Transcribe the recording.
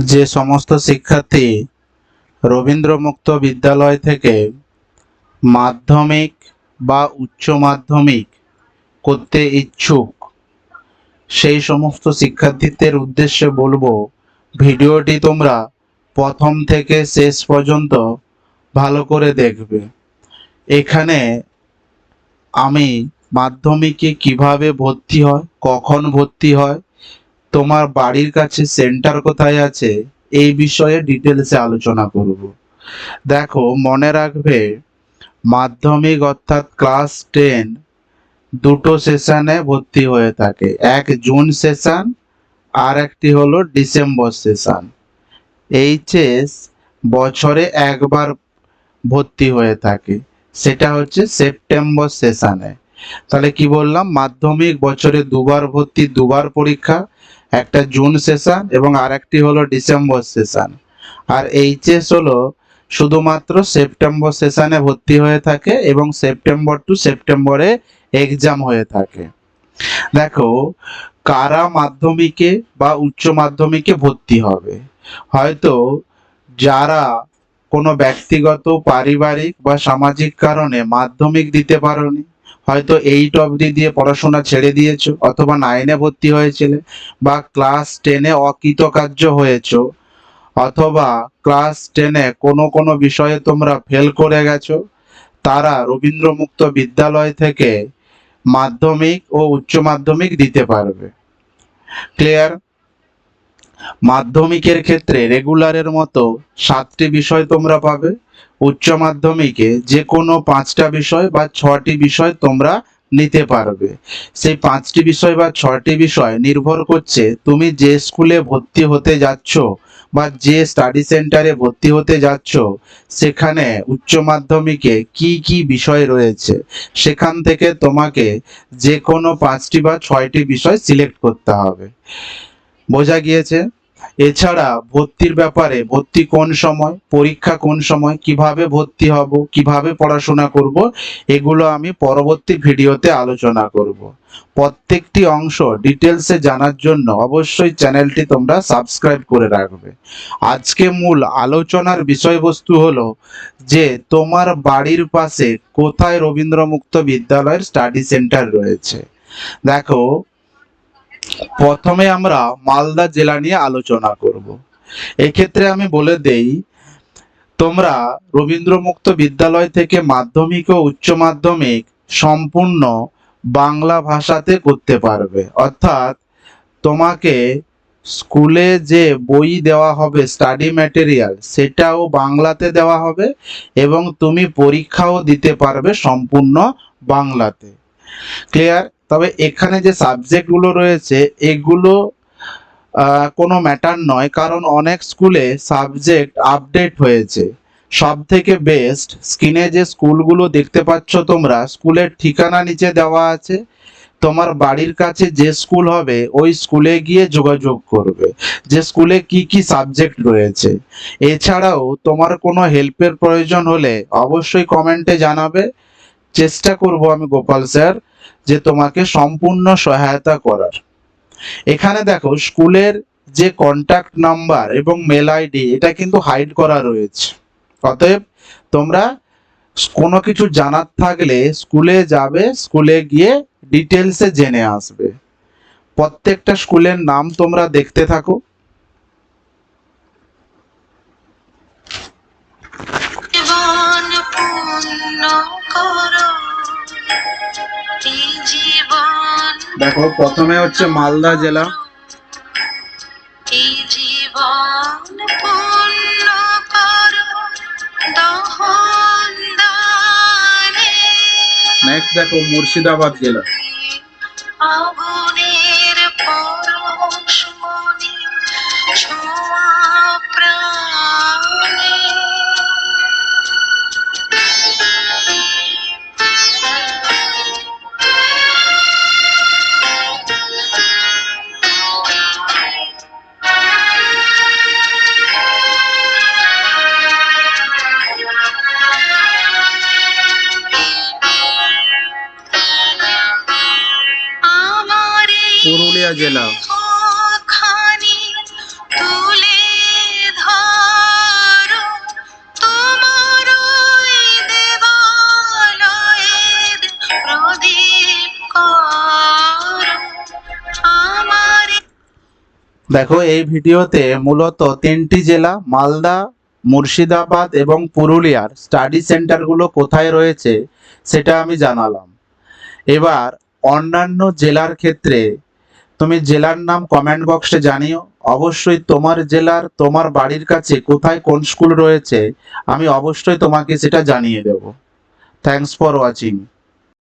যে সমস্ত শিক্ষার্থী রবীন্দ্র মুক্ত বিদ্যালয় থেকে মাধ্যমিক বা উচ্চ মাধ্যমিক করতে ইচ্ছুক, সেই সমস্ত শিক্ষার্থীদের উদ্দেশ্যে বলবো, ভিডিওটি তোমরা প্রথম থেকে শেষ পর্যন্ত ভালো করে দেখবে। এখানে আমি মাধ্যমিকে কিভাবে ভর্তি হয়, কখন ভর্তি হয়, তোমার বাড়ির কাছে সেন্টার কোথায় আছে, এই বিষয়ে ডিটেলসে আলোচনা করব। দেখো, মনে রাখবে, মাধ্যমিক অর্থাৎ ক্লাস 10 দুটো সেশনে ভর্তি হয়ে থাকে। এক জুন সেশন, আর একটি হলো ডিসেম্বর সেশন। এইচএস বছরে একবার ভর্তি হয়ে থাকে, সেটা হচ্ছে সেপ্টেম্বর সেশনে। তাহলে কি বললাম, মাধ্যমিক বছরে দুবার ভর্তি, দুবার পরীক্ষা, একটা জুন সেশন এবং আর একটি হলো ডিসেম্বর সেশন। আর এইচএস হলো শুধুমাত্র সেপ্টেম্বর সেশনে ভর্তি হয়ে থাকে এবং সেপ্টেম্বর টু সেপ্টেম্বরে এক্সাম হয়ে থাকে। দেখো, কারা মাধ্যমিকে বা উচ্চ মাধ্যমিকে ভর্তি হবে, হয়তো যারা কোনো ব্যক্তিগত, পারিবারিক বা সামাজিক কারণে মাধ্যমিক দিতে পারোনি, হয়তো 8 অবধি দিয়ে পড়াশোনা ছেড়ে দিয়েছো, অথবা 9-এ ভর্তি হয়েছিলে, বা ক্লাস 10-এ অকৃতকার্য হয়েছো, অথবা ক্লাস 10-এ কোনো বিষয়ে তোমরা ফেল করে গেছো, তারা রবীন্দ্র মুক্ত বিদ্যালয় থেকে মাধ্যমিক ও উচ্চ মাধ্যমিক দিতে পারবে। ক্লিয়ার? মাধ্যমিকের ক্ষেত্রে রেগুলারের মতো 7টি বিষয় তোমরা পাবে। উচ্চ মাধ্যমিকে যে কোনো 5টা বিষয় বা 6টি বিষয় তোমরা নিতে পারবে। সেই 5টি বিষয় বা 6টি বিষয় নির্ভর করছে তুমি যে স্কুলে ভর্তি হতে যাচ্ছ বা যে স্টাডি সেন্টারে ভর্তি হতে যাচ্ছ, সেখানে উচ্চ মাধ্যমিকে কি কি বিষয় রয়েছে, সেখান থেকে তোমাকে যে কোনো 5টি বা 6টি বিষয় সিলেক্ট করতে হবে। বোঝা গিয়েছে? এছাড়া ভর্তির ব্যাপারে, ভর্তি কোন সময়, পরীক্ষা কোন সময়, কিভাবে ভর্তি হব, কিভাবে পড়াশোনা করব, এগুলো আমি পরবর্তী ভিডিওতে আলোচনা করব। প্রত্যেকটি অংশ ডিটেলসে জানার জন্য অবশ্যই চ্যানেলটি তোমরা সাবস্ক্রাইব করে রাখবে। আজকে মূল আলোচনার বিষয়বস্তু হলো যে তোমার বাড়ির পাশে কোথায় রবীন্দ্র মুক্ত বিদ্যালয়ের স্টাডি সেন্টার রয়েছে। দেখো, প্রথমে আমরা মালদা জেলা নিয়ে আলোচনা করব। এক্ষেত্রে আমি বলে দেই, তোমরা রবীন্দ্র মুক্ত বিদ্যালয় থেকে মাধ্যমিক ও উচ্চ মাধ্যমিক সম্পূর্ণ বাংলা ভাষাতে করতে পারবে। অর্থাৎ তোমাকে স্কুলে যে বই দেওয়া হবে, স্টাডি ম্যাটেরিয়াল, সেটাও বাংলাতে দেওয়া হবে এবং তুমি পরীক্ষাও দিতে পারবে সম্পূর্ণ বাংলাতে। ক্লিয়ার? তবে এখানে যে সাবজেক্টগুলো রয়েছে, এগুলো কোনো ম্যাটার নয়, কারণ অনেক স্কুলে সাবজেক্ট আপডেট হয়েছে। সব থেকে বেস্ট, স্ক্রিনে যে স্কুলগুলো দেখতে পাচ্ছ তোমরা, স্কুলের ঠিকানা নিচে দেওয়া আছে। তোমার বাড়ির কাছে যে স্কুল হবে, ওই স্কুলে গিয়ে যোগাযোগ করবে যে স্কুলে কি কি সাবজেক্ট রয়েছে। এছাড়াও তোমার কোনো হেল্পের প্রয়োজন হলে অবশ্যই কমেন্টে জানাবে। চেষ্টা করব আমি, গোপাল স্যার, যে তোমাকে সম্পূর্ণ সহায়তা করার। এখানে দেখো, স্কুলের যে কন্টাক্ট নাম্বার এবং মেল আইডি, এটা কিন্তু হাইড করা রয়েছে। অতএব তোমরা কোনো কিছু জানার থাকলে স্কুলে যাবে, স্কুলে গিয়ে ডিটেলসে জেনে আসবে। প্রত্যেকটা স্কুলের নাম তোমরা দেখতে থাকো। দেখো, প্রথমে হচ্ছে মালদা জেলা। নেক্সট দেখো, মুর্শিদাবাদ জেলা। পুরুলিয়া জেলা। দেখো এই ভিডিওতে মূলত তিনটি জেলা মালদা, মুর্শিদাবাদ এবং পুরুলিয়ার স্টাডি সেন্টারগুলো কোথায় রয়েছে সেটা আমি জানালাম। এবার অন্যান্য জেলার ক্ষেত্রে তুমি জেলার নাম কমেন্ট বক্সে জানিও। অবশ্যই তোমার জেলার তোমার বাড়ির কাছে কোথায় কোন স্কুল রয়েছে আমি অবশ্যই তোমাকে সেটা জানিয়ে দেব। Thanks for watching.